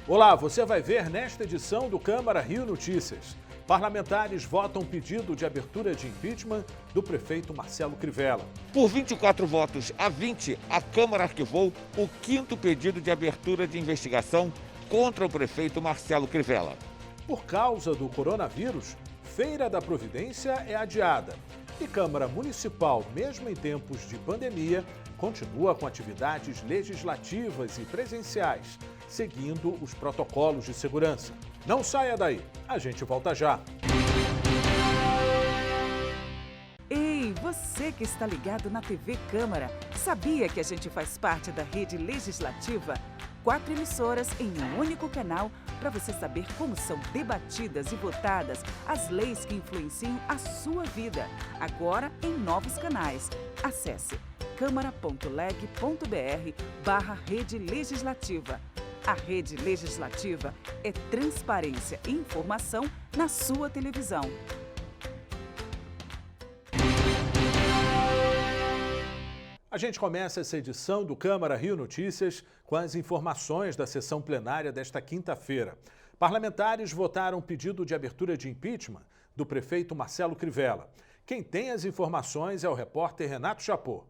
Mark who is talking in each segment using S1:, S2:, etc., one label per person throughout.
S1: Olá, você vai ver nesta edição do Câmara Rio Notícias. Parlamentares votam pedido de abertura de impeachment do prefeito Marcelo Crivella.
S2: Por 24 votos a 20, a Câmara arquivou o 5º pedido de abertura de investigação contra o prefeito Marcelo Crivella.
S1: Por causa do coronavírus, Feira da Providência é adiada. E Câmara Municipal, mesmo em tempos de pandemia, continua com atividades legislativas e presenciais, seguindo os protocolos de segurança. Não saia daí, a gente volta já.
S3: Ei, você que está ligado na TV Câmara, sabia que a gente faz parte da rede legislativa? 4 emissoras em um único canal para você saber como são debatidas e votadas as leis que influenciam a sua vida. Agora em novos canais. Acesse câmara.leg.br/rede legislativa. A rede legislativa é transparência e informação na sua televisão.
S1: A gente começa essa edição do Câmara Rio Notícias com as informações da sessão plenária desta quinta-feira. Parlamentares votaram pedido de abertura de impeachment do prefeito Marcelo Crivella. Quem tem as informações é o repórter Renato Chapô.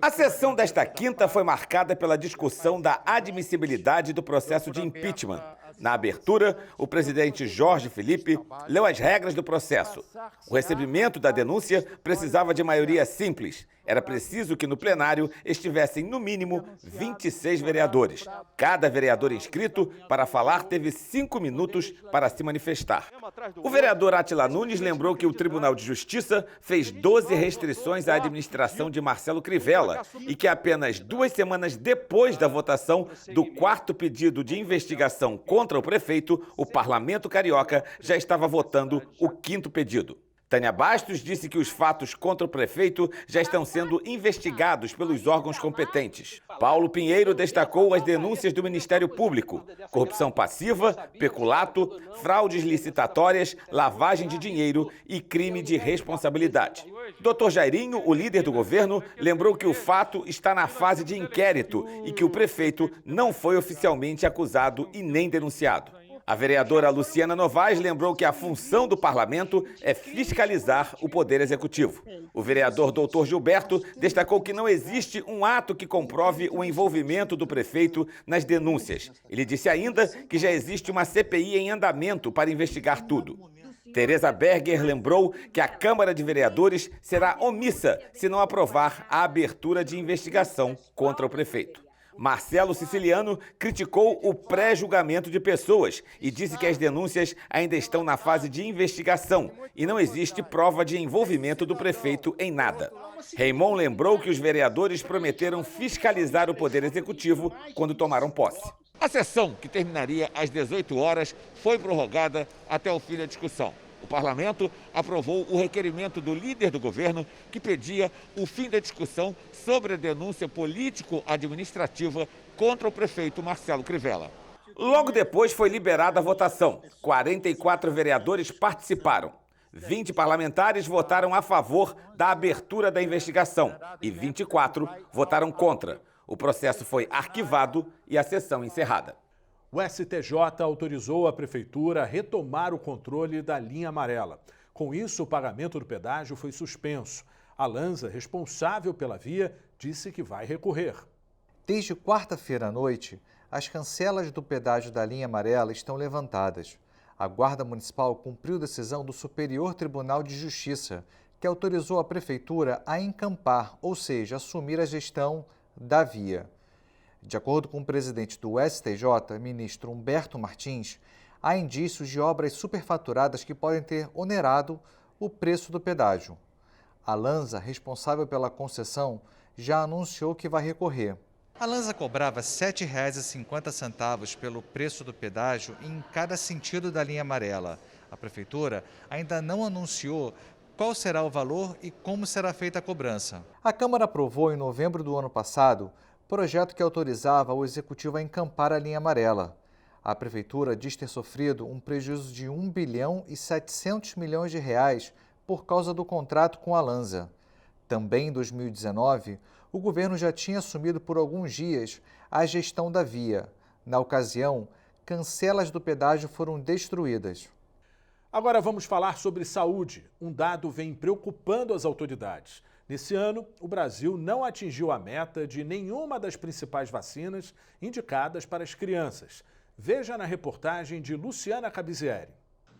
S4: A sessão desta quinta foi marcada pela discussão da admissibilidade do processo de impeachment. Na abertura, o presidente Jorge Felipe leu as regras do processo. O recebimento da denúncia precisava de maioria simples. Era preciso que no plenário estivessem, no mínimo, 26 vereadores. Cada vereador inscrito para falar teve 5 minutos para se manifestar. O vereador Átila Nunes lembrou que o Tribunal de Justiça fez 12 restrições à administração de Marcelo Crivella e que apenas 2 semanas depois da votação do 4º pedido de investigação contra o prefeito, o Parlamento Carioca já estava votando o 5º pedido. Tânia Bastos disse que os fatos contra o prefeito já estão sendo investigados pelos órgãos competentes. Paulo Pinheiro destacou as denúncias do Ministério Público: corrupção passiva, peculato, fraudes licitatórias, lavagem de dinheiro e crime de responsabilidade. Dr. Jairinho, o líder do governo, lembrou que o fato está na fase de inquérito e que o prefeito não foi oficialmente acusado e nem denunciado. A vereadora Luciana Novaes lembrou que a função do parlamento é fiscalizar o poder executivo. O vereador Dr. Gilberto destacou que não existe um ato que comprove o envolvimento do prefeito nas denúncias. Ele disse ainda que já existe uma CPI em andamento para investigar tudo. Tereza Berger lembrou que a Câmara de Vereadores será omissa se não aprovar a abertura de investigação contra o prefeito. Marcelo Siciliano criticou o pré-julgamento de pessoas e disse que as denúncias ainda estão na fase de investigação e não existe prova de envolvimento do prefeito em nada. Raymond lembrou que os vereadores prometeram fiscalizar o Poder Executivo quando tomaram posse.
S2: A sessão, que terminaria às 18 horas, foi prorrogada até o fim da discussão. O parlamento aprovou o requerimento do líder do governo que pedia o fim da discussão sobre a denúncia político-administrativa contra o prefeito Marcelo Crivella.
S4: Logo depois foi liberada a votação. 44 vereadores participaram. 20 parlamentares votaram a favor da abertura da investigação e 24 votaram contra. O processo foi arquivado e a sessão encerrada.
S1: O STJ autorizou a Prefeitura a retomar o controle da linha amarela. Com isso, o pagamento do pedágio foi suspenso. A Lanza, responsável pela via, disse que vai recorrer.
S5: Desde quarta-feira à noite, as cancelas do pedágio da linha amarela estão levantadas. A Guarda Municipal cumpriu decisão do Superior Tribunal de Justiça, que autorizou a Prefeitura a encampar, ou seja, assumir a gestão da via. De acordo com o presidente do STJ, ministro Humberto Martins, há indícios de obras superfaturadas que podem ter onerado o preço do pedágio. A Lanza, responsável pela concessão, já anunciou que vai recorrer. A Lanza cobrava R$ 7,50 pelo preço do pedágio em cada sentido da linha amarela. A Prefeitura ainda não anunciou qual será o valor e como será feita a cobrança. A Câmara aprovou em novembro do ano passado projeto que autorizava o Executivo a encampar a linha amarela. A Prefeitura diz ter sofrido um prejuízo de R$ 1 bilhão e 700 milhões de reais por causa do contrato com a Lanza. Também em 2019, o governo já tinha assumido por alguns dias a gestão da via. Na ocasião, cancelas do pedágio foram destruídas.
S1: Agora vamos falar sobre saúde. Um dado vem preocupando as autoridades. Nesse ano, o Brasil não atingiu a meta de nenhuma das principais vacinas indicadas para as crianças. Veja na reportagem de Luciana Cabizieri.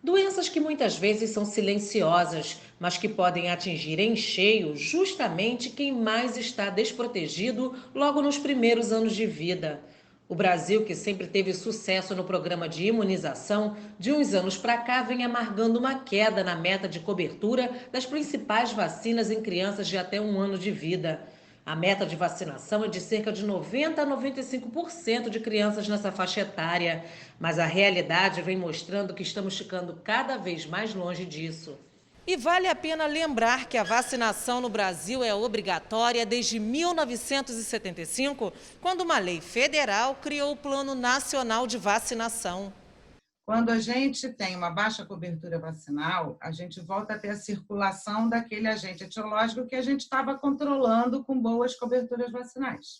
S6: Doenças que muitas vezes são silenciosas, mas que podem atingir em cheio justamente quem mais está desprotegido logo nos primeiros anos de vida. O Brasil, que sempre teve sucesso no programa de imunização, de uns anos para cá vem amargando uma queda na meta de cobertura das principais vacinas em crianças de até 1 ano de vida. A meta de vacinação é de cerca de 90% a 95% de crianças nessa faixa etária, mas a realidade vem mostrando que estamos ficando cada vez mais longe disso. E vale a pena lembrar que a vacinação no Brasil é obrigatória desde 1975, quando uma lei federal criou o Plano Nacional de Vacinação.
S7: Quando a gente tem uma baixa cobertura vacinal, a gente volta a ter a circulação daquele agente etiológico que a gente estava controlando com boas coberturas vacinais.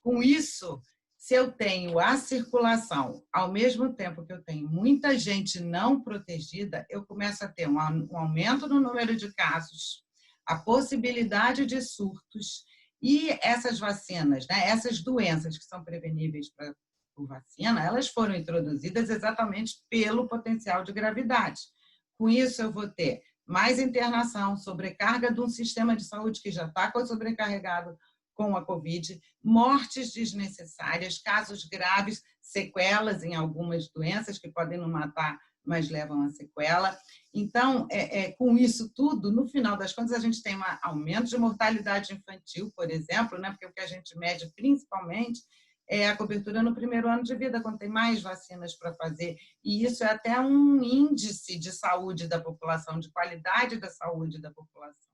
S7: Com isso, se eu tenho a circulação, ao mesmo tempo que eu tenho muita gente não protegida, eu começo a ter um aumento no número de casos, a possibilidade de surtos e essas vacinas, né, essas doenças que são preveníveis por vacina, elas foram introduzidas exatamente pelo potencial de gravidade. Com isso, eu vou ter mais internação, sobrecarga de um sistema de saúde que já está sobrecarregado com a Covid, mortes desnecessárias, casos graves, sequelas em algumas doenças que podem não matar, mas levam a sequela. Então, com isso tudo, no final das contas, a gente tem um aumento de mortalidade infantil, por exemplo, né, porque o que a gente mede principalmente é a cobertura no primeiro ano de vida, quando tem mais vacinas para fazer. E isso é até um índice de saúde da população, de qualidade da saúde da população.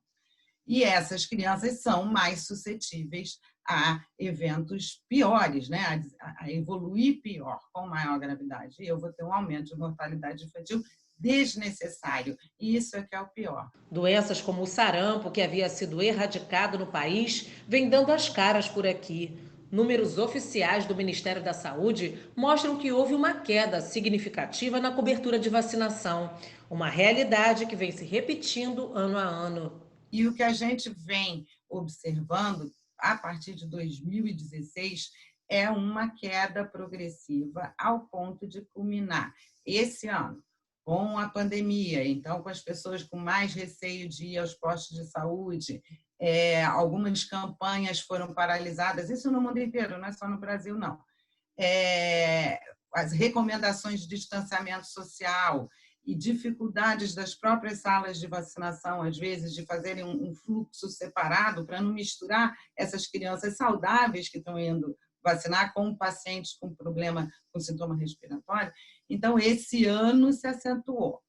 S7: E essas crianças são mais suscetíveis a eventos piores, né? A evoluir pior, com maior gravidade. E eu vou ter um aumento de mortalidade infantil desnecessário. E isso é que é o pior.
S6: Doenças como o sarampo, que havia sido erradicado no país, vem dando as caras por aqui. Números oficiais do Ministério da Saúde mostram que houve uma queda significativa na cobertura de vacinação, uma realidade que vem se repetindo ano a ano.
S7: E o que a gente vem observando a partir de 2016 é uma queda progressiva ao ponto de culminar esse ano com a pandemia, então com as pessoas com mais receio de ir aos postos de saúde. Algumas campanhas foram paralisadas, isso no mundo inteiro, não é só no Brasil, não. As recomendações de distanciamento social e dificuldades das próprias salas de vacinação, às vezes, de fazerem um fluxo separado para não misturar essas crianças saudáveis que estão indo vacinar com pacientes com problema, com sintoma respiratório. Então, esse ano se acentuou.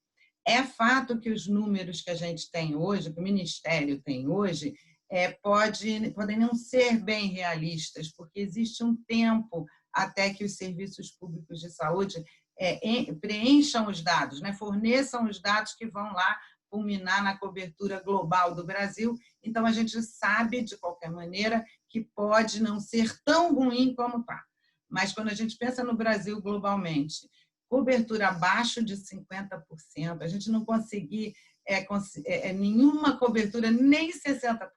S7: É fato que os números que a gente tem hoje, que o Ministério tem hoje, podem não ser bem realistas, porque existe um tempo até que os serviços públicos de saúde preencham os dados, né? Forneçam os dados que vão lá culminar na cobertura global do Brasil. Então, a gente sabe, de qualquer maneira, que pode não ser tão ruim como está. Mas, quando a gente pensa no Brasil globalmente, cobertura abaixo de 50%, a gente não conseguir nenhuma cobertura, nem 60%,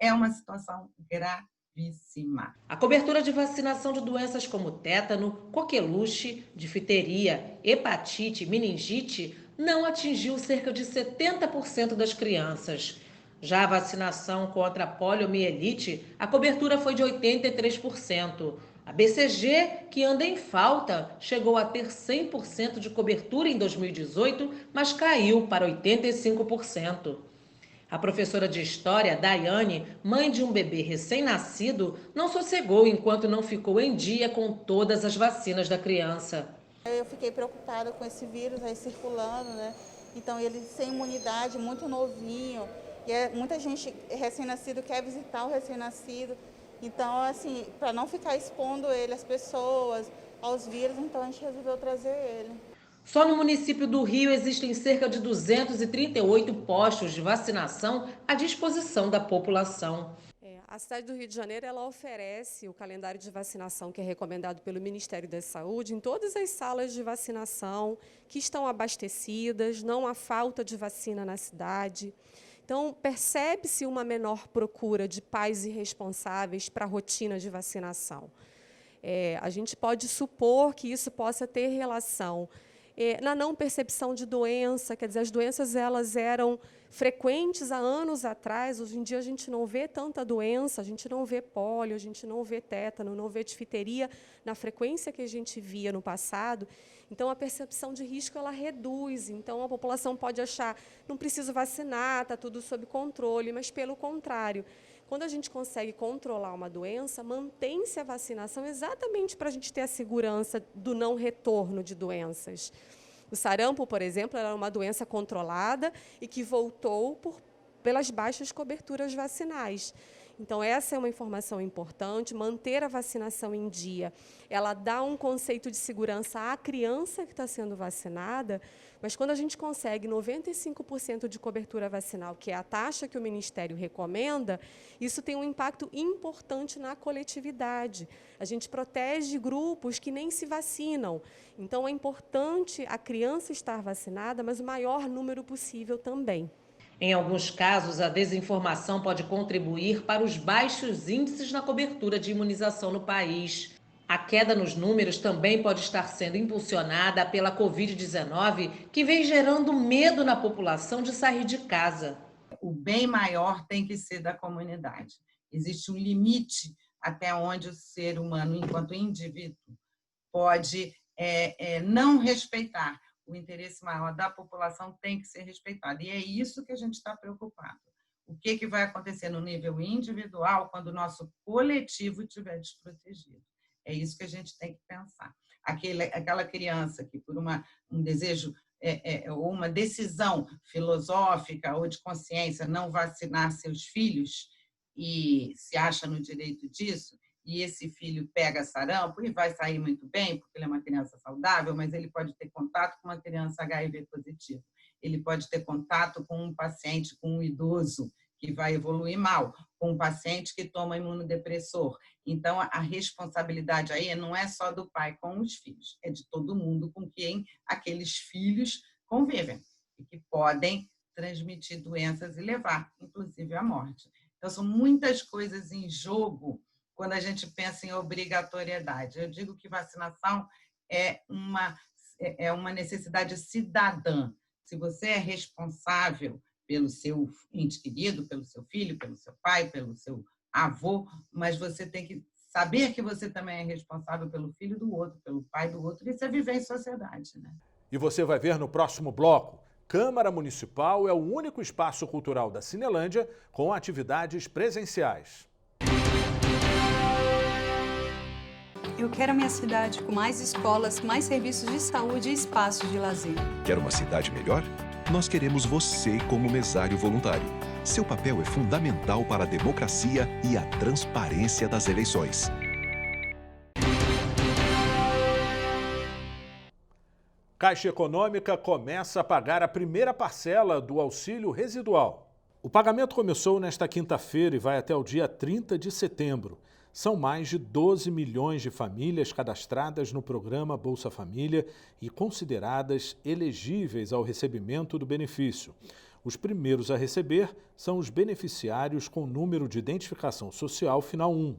S7: é uma situação gravíssima.
S6: A cobertura de vacinação de doenças como tétano, coqueluche, difteria, hepatite e meningite não atingiu cerca de 70% das crianças. Já a vacinação contra a poliomielite, a cobertura foi de 83%. A BCG, que anda em falta, chegou a ter 100% de cobertura em 2018, mas caiu para 85%. A professora de História, Daiane, mãe de um bebê recém-nascido, não sossegou enquanto não ficou em dia com todas as vacinas da criança.
S8: Eu fiquei preocupada com esse vírus aí circulando, né? Então, ele sem imunidade, muito novinho, e muita gente recém-nascido quer visitar o recém-nascido. Então, assim, para não ficar expondo ele às pessoas, aos vírus, então a gente resolveu trazer ele.
S6: Só no município do Rio existem cerca de 238 postos de vacinação à disposição da população.
S8: A
S9: A cidade do Rio de Janeiro ela oferece o calendário de vacinação que é recomendado pelo Ministério da Saúde em todas as salas de vacinação que estão abastecidas, não há falta de vacina na cidade. Então, percebe-se uma menor procura de pais irresponsáveis para a rotina de vacinação. A gente pode supor que isso possa ter relação na não percepção de doença, quer dizer, as doenças elas eram frequentes há anos atrás, hoje em dia a gente não vê tanta doença, a gente não vê pólio, a gente não vê tétano, não vê difteria na frequência que a gente via no passado. Então, a percepção de risco ela reduz. Então, a população pode achar, não preciso vacinar, está tudo sob controle, mas, pelo contrário, quando a gente consegue controlar uma doença, mantém-se a vacinação exatamente para a gente ter a segurança do não retorno de doenças. O sarampo, por exemplo, era uma doença controlada e que voltou pelas baixas coberturas vacinais. Então, essa é uma informação importante, manter a vacinação em dia. Ela dá um conceito de segurança à criança que está sendo vacinada, mas quando a gente consegue 95% de cobertura vacinal, que é a taxa que o Ministério recomenda, isso tem um impacto importante na coletividade. A gente protege grupos que nem se vacinam. Então, é importante a criança estar vacinada, mas o maior número possível também.
S6: Em alguns casos, a desinformação pode contribuir para os baixos índices na cobertura de imunização no país. A queda nos números também pode estar sendo impulsionada pela Covid-19, que vem gerando medo na população de sair de casa.
S7: O bem maior tem que ser da comunidade. Existe um limite até onde o ser humano, enquanto indivíduo, pode não respeitar. O interesse maior da população tem que ser respeitado. E é isso que a gente está preocupado. O que vai acontecer no nível individual quando o nosso coletivo estiver desprotegido? É isso que a gente tem que pensar. Aquela criança que, por um desejo ou uma decisão filosófica ou de consciência, não vacinar seus filhos e se acha no direito disso, e esse filho pega sarampo e vai sair muito bem, porque ele é uma criança saudável, mas ele pode ter contato com uma criança HIV positiva. Ele pode ter contato com um paciente, com um idoso, que vai evoluir mal, com um paciente que toma imunodepressor. Então, a responsabilidade aí não é só do pai com os filhos, é de todo mundo com quem aqueles filhos convivem e que podem transmitir doenças e levar, inclusive, à morte. Então, são muitas coisas em jogo quando a gente pensa em obrigatoriedade. Eu digo que vacinação é uma necessidade cidadã. Se você é responsável pelo seu ente querido, pelo seu filho, pelo seu pai, pelo seu avô, mas você tem que saber que você também é responsável pelo filho do outro, pelo pai do outro, isso é viver em sociedade, né?
S1: E você vai ver no próximo bloco. Câmara Municipal é o único espaço cultural da Cinelândia com atividades presenciais.
S10: Eu quero a minha cidade com mais escolas, mais serviços de saúde e espaços de lazer.
S11: Quer uma cidade melhor? Nós queremos você como mesário voluntário. Seu papel é fundamental para a democracia e a transparência das eleições.
S1: Caixa Econômica começa a pagar a primeira parcela do auxílio residual. O pagamento começou nesta quinta-feira e vai até o dia 30 de setembro. São mais de 12 milhões de famílias cadastradas no programa Bolsa Família e consideradas elegíveis ao recebimento do benefício. Os primeiros a receber são os beneficiários com número de identificação social final 1.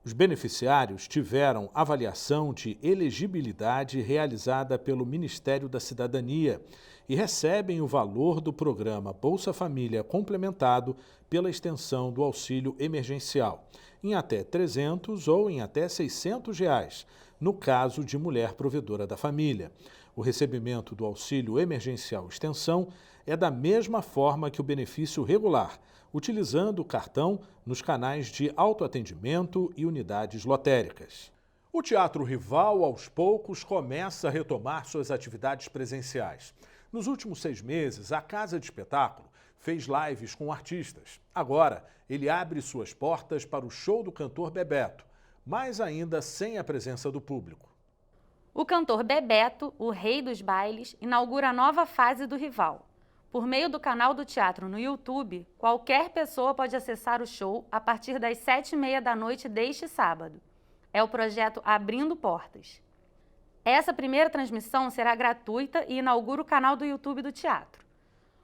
S1: Os beneficiários tiveram avaliação de elegibilidade realizada pelo Ministério da Cidadania e recebem o valor do programa Bolsa Família complementado pela extensão do auxílio emergencial, em até R$ 300 ou em até R$ 600, no caso de mulher provedora da família. O recebimento do auxílio emergencial extensão é da mesma forma que o benefício regular, utilizando o cartão nos canais de autoatendimento e unidades lotéricas. O Teatro Rival, aos poucos, começa a retomar suas atividades presenciais. Nos últimos 6 meses, a Casa de Espetáculo fez lives com artistas. Agora, ele abre suas portas para o show do cantor Bebeto, mas ainda sem a presença do público.
S12: O cantor Bebeto, o rei dos bailes, inaugura a nova fase do Rival. Por meio do canal do teatro no YouTube, qualquer pessoa pode acessar o show a partir das 7h30 da noite deste sábado. É o projeto Abrindo Portas. Essa primeira transmissão será gratuita e inaugura o canal do YouTube do teatro.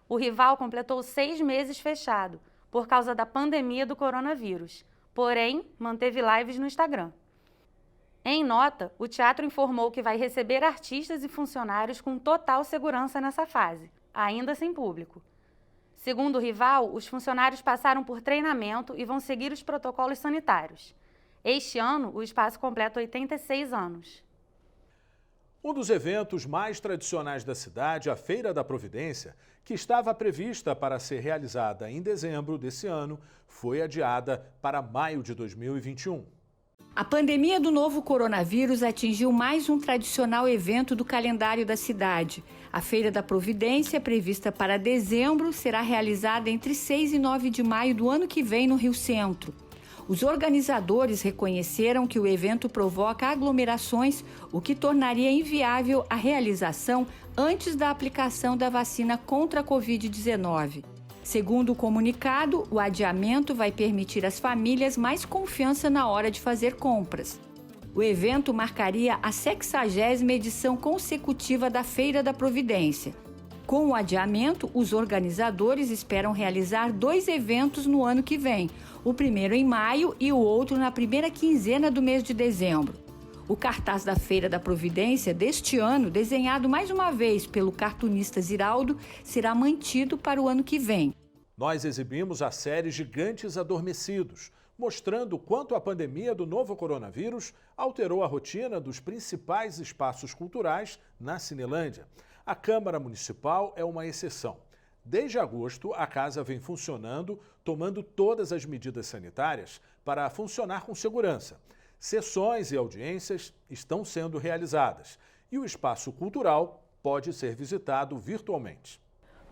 S12: O Rival completou 6 meses fechado, por causa da pandemia do coronavírus, porém manteve lives no Instagram. Em nota, o teatro informou que vai receber artistas e funcionários com total segurança nessa fase, ainda sem público. Segundo o Rival, os funcionários passaram por treinamento e vão seguir os protocolos sanitários. Este ano, o espaço completa 86 anos.
S1: Um dos eventos mais tradicionais da cidade, a Feira da Providência, que estava prevista para ser realizada em dezembro desse ano, foi adiada para maio de 2021.
S13: A pandemia do novo coronavírus atingiu mais um tradicional evento do calendário da cidade. A Feira da Providência, prevista para dezembro, será realizada entre 6 e 9 de maio do ano que vem no Rio Centro. Os organizadores reconheceram que o evento provoca aglomerações, o que tornaria inviável a realização antes da aplicação da vacina contra a Covid-19. Segundo o comunicado, o adiamento vai permitir às famílias mais confiança na hora de fazer compras. O evento marcaria a 60ª edição consecutiva da Feira da Providência. Com o adiamento, os organizadores esperam realizar 2 eventos no ano que vem, o primeiro em maio e o outro na primeira quinzena do mês de dezembro. O cartaz da Feira da Providência deste ano, desenhado mais uma vez pelo cartunista Ziraldo, será mantido para o ano que vem.
S1: Nós exibimos a série Gigantes Adormecidos, mostrando o quanto a pandemia do novo coronavírus alterou a rotina dos principais espaços culturais na Cinelândia. A Câmara Municipal é uma exceção. Desde agosto, a casa vem funcionando, tomando todas as medidas sanitárias para funcionar com segurança. Sessões e audiências estão sendo realizadas e o espaço cultural pode ser visitado virtualmente.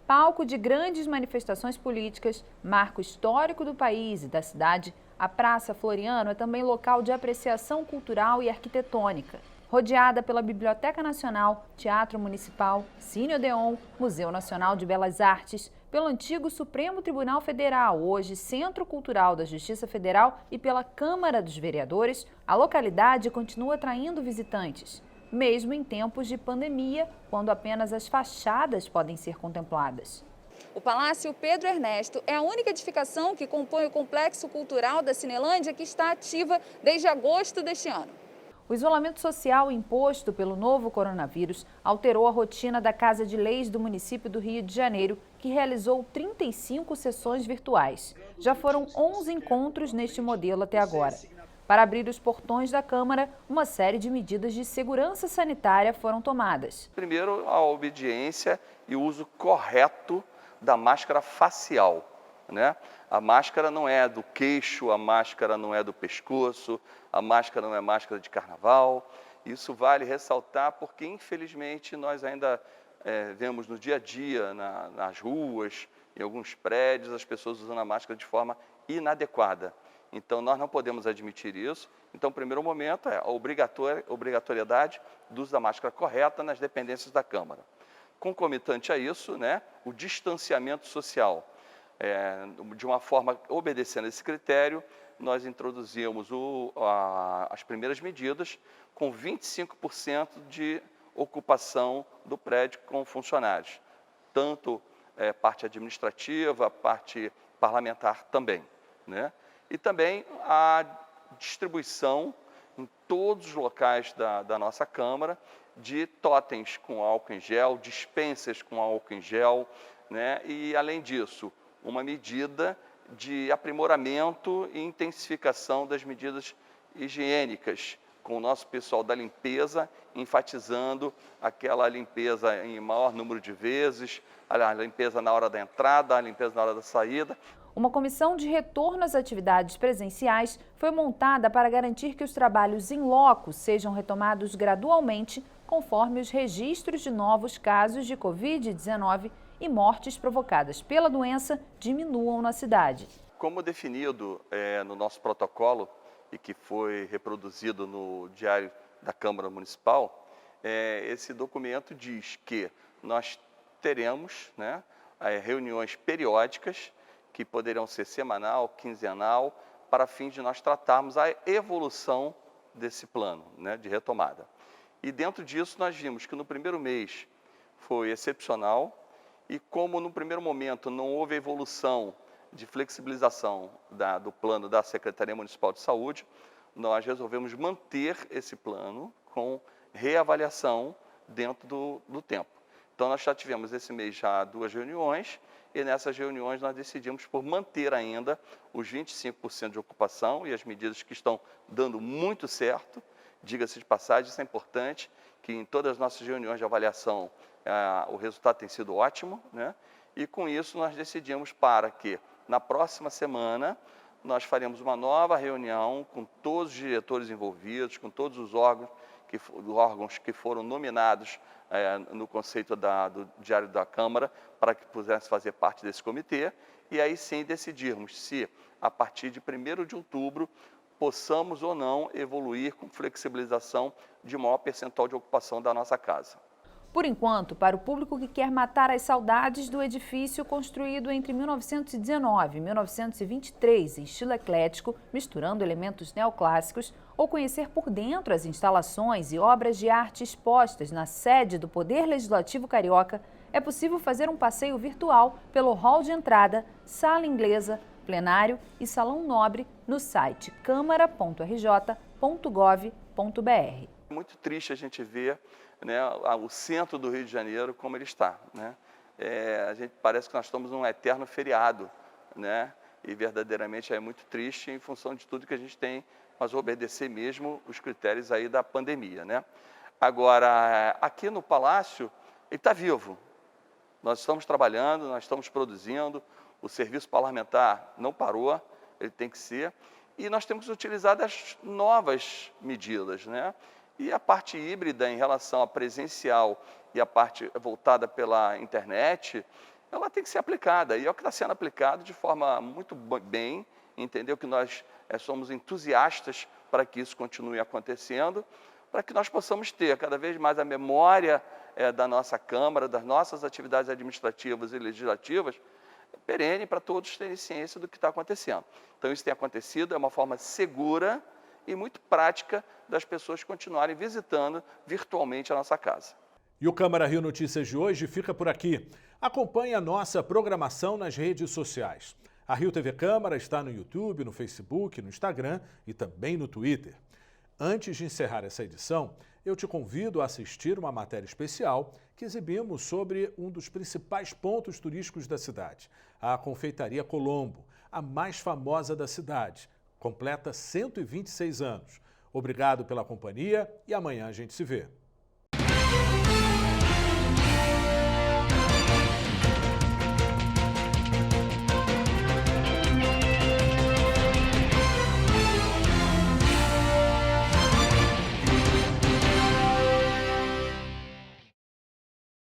S14: Palco de grandes manifestações políticas, marco histórico do país e da cidade, a Praça Floriano é também local de apreciação cultural e arquitetônica. Rodeada pela Biblioteca Nacional, Teatro Municipal, Cine Odeon, Museu Nacional de Belas Artes, pelo antigo Supremo Tribunal Federal, hoje Centro Cultural da Justiça Federal, e pela Câmara dos Vereadores, a localidade continua atraindo visitantes, mesmo em tempos de pandemia, quando apenas as fachadas podem ser contempladas.
S15: O Palácio Pedro Ernesto é a única edificação que compõe o Complexo Cultural da Cinelândia que está ativa desde agosto deste ano.
S14: O isolamento social imposto pelo novo coronavírus alterou a rotina da Casa de Leis do município do Rio de Janeiro, que realizou 35 sessões virtuais. Já foram 11 encontros neste modelo até agora. Para abrir os portões da Câmara, uma série de medidas de segurança sanitária foram tomadas.
S16: Primeiro, a obediência e o uso correto da máscara facial, né? A máscara não é do queixo, a máscara não é do pescoço, a máscara não é máscara de carnaval. Isso vale ressaltar porque, infelizmente, nós ainda vemos no dia a dia, nas ruas, em alguns prédios, as pessoas usando a máscara de forma inadequada. Então, nós não podemos admitir isso. Então, o primeiro momento é a obrigatoriedade do uso da máscara correta nas dependências da Câmara. Concomitante a isso, né, o distanciamento social. De uma forma, obedecendo esse critério, nós introduzimos as primeiras medidas com 25% de ocupação do prédio com funcionários, tanto parte administrativa, parte parlamentar também, né? E também a distribuição em todos os locais da nossa Câmara de totens com álcool em gel, dispensas com álcool em gel, né? E, além disso, uma medida de aprimoramento e intensificação das medidas higiênicas, com o nosso pessoal da limpeza, enfatizando aquela limpeza em maior número de vezes, a limpeza na hora da entrada, a limpeza na hora da saída.
S14: Uma comissão de retorno às atividades presenciais foi montada para garantir que os trabalhos em loco sejam retomados gradualmente, conforme os registros de novos casos de Covid-19 e mortes provocadas pela doença diminuam na cidade.
S16: Como definido no nosso protocolo e que foi reproduzido no Diário da Câmara Municipal, esse documento diz que nós teremos, né, reuniões periódicas, que poderão ser semanal, quinzenal, para fim de nós tratarmos a evolução desse plano, né, de retomada. E dentro disso nós vimos que no primeiro mês foi excepcional e como no primeiro momento não houve evolução de flexibilização do plano da Secretaria Municipal de Saúde, nós resolvemos manter esse plano com reavaliação dentro do tempo. Então nós já tivemos esse mês já 2 reuniões e nessas reuniões nós decidimos por manter ainda os 25% de ocupação e as medidas que estão dando muito certo. Diga-se de passagem, isso é importante, que em todas as nossas reuniões de avaliação o resultado tem sido ótimo, né? E com isso nós decidimos para que na próxima semana nós faremos uma nova reunião com todos os diretores envolvidos, com todos os órgãos que foram nominados no conceito do Diário da Câmara para que pudessem fazer parte desse comitê e aí sim decidirmos se a partir de 1º de outubro possamos ou não evoluir com flexibilização de maior percentual de ocupação da nossa casa.
S14: Por enquanto, para o público que quer matar as saudades do edifício construído entre 1919 e 1923 em estilo eclético, misturando elementos neoclássicos, ou conhecer por dentro as instalações e obras de arte expostas na sede do Poder Legislativo Carioca, é possível fazer um passeio virtual pelo hall de entrada, sala inglesa, plenário e salão nobre no site câmara.rj.gov.br.
S16: Muito triste a gente ver, né, o centro do Rio de Janeiro como ele está, né? A gente parece que nós estamos num eterno feriado, né? E verdadeiramente é muito triste em função de tudo que a gente tem, mas obedecer mesmo os critérios aí da pandemia, né? Agora, aqui no Palácio, ele está vivo. Nós estamos trabalhando, nós estamos produzindo, o serviço parlamentar não parou, ele tem que ser, e nós temos utilizado as novas medidas, né? E a parte híbrida em relação à presencial e a parte voltada pela internet, ela tem que ser aplicada. E é o que está sendo aplicado de forma muito bem, entendeu? Que nós somos entusiastas para que isso continue acontecendo, para que nós possamos ter cada vez mais a memória da nossa Câmara, das nossas atividades administrativas e legislativas, perene para todos terem ciência do que está acontecendo. Então isso tem acontecido, é uma forma segura e muito prática das pessoas continuarem visitando virtualmente a nossa casa.
S1: E o Câmara Rio Notícias de hoje fica por aqui. Acompanhe a nossa programação nas redes sociais. A Rio TV Câmara está no YouTube, no Facebook, no Instagram e também no Twitter. Antes de encerrar essa edição, eu te convido a assistir uma matéria especial que exibimos sobre um dos principais pontos turísticos da cidade, a Confeitaria Colombo, a mais famosa da cidade. Completa 126 anos. Obrigado pela companhia e amanhã a gente se vê.